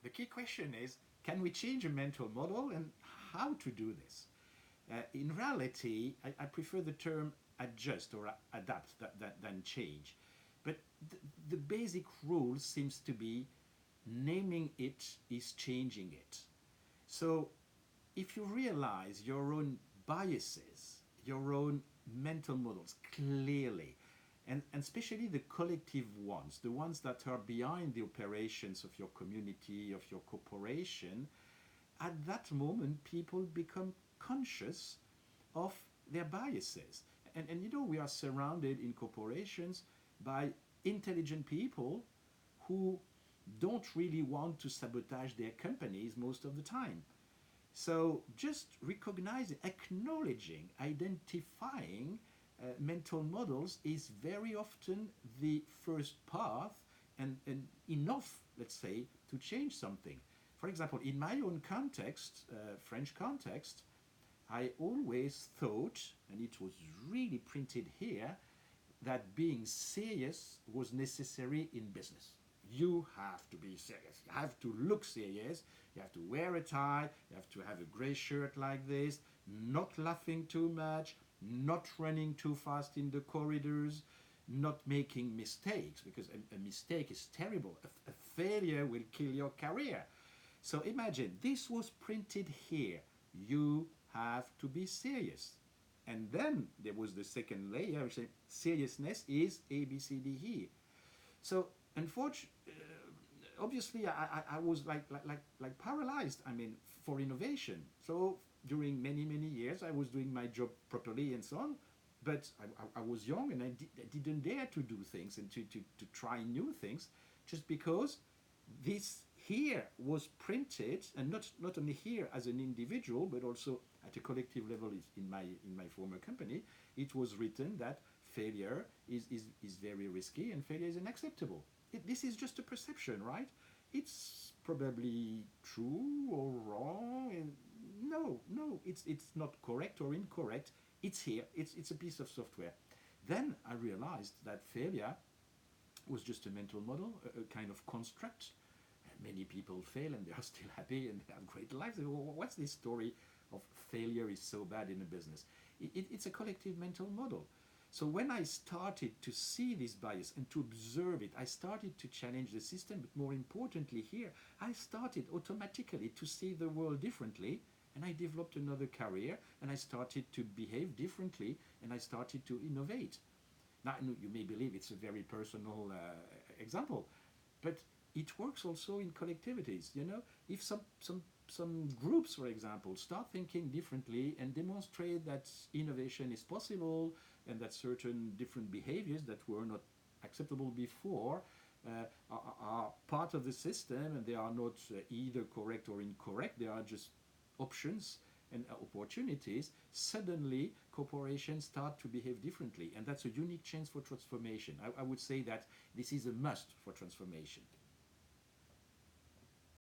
the key question is, can we change a mental model and how to do this? In reality, I prefer the term adjust or adapt than change. But the basic rule seems to be naming it is changing it. So if you realize your own biases, your own mental models clearly, and especially the collective ones, the ones that are behind the operations of your community, of your corporation, at that moment people become conscious of their biases. And you know, we are surrounded in corporations by intelligent people who don't really want to sabotage their companies most of the time. So just recognizing, acknowledging, identifying mental models is very often the first path and enough, let's say, to change something. For example, in my own context, French context, I always thought, and it was really printed here, that being serious was necessary in business. You have to be serious. You have to look serious. You have to wear a tie. You have to have a gray shirt like this, not laughing too much, not running too fast in the corridors, not making mistakes, because a mistake is terrible. A failure will kill your career. So imagine, this was printed here. You have to be serious. And then there was the second layer, which said seriousness is A, B, C, D, E. So unfortunately, obviously, I was like paralyzed. I mean, for innovation. So during many years, I was doing my job properly and so on. But I was young and I didn't dare to do things and to try new things, just because this here was printed, and not only here as an individual, but also at a collective level in my former company. It was written that failure is very risky and failure is unacceptable. This is just a perception, right? It's probably true or wrong, and no, it's not correct or incorrect. It's here. It's a piece of software. Then I realized that failure was just a mental model, a kind of construct. Many people fail and they are still happy and they have great lives. What's this story of failure is so bad in a business? It's a collective mental model. So when I started to see this bias and to observe it, I started to challenge the system, but more importantly here, I started automatically to see the world differently, and I developed another career, and I started to behave differently, and I started to innovate. Now, you may believe it's a very personal example, but it works also in collectivities. You know, if some groups, for example, start thinking differently and demonstrate that innovation is possible and that certain different behaviors that were not acceptable before are part of the system, and they are not either correct or incorrect, they are just options and opportunities, suddenly corporations start to behave differently. And that's a unique chance for transformation. I would say that this is a must for transformation.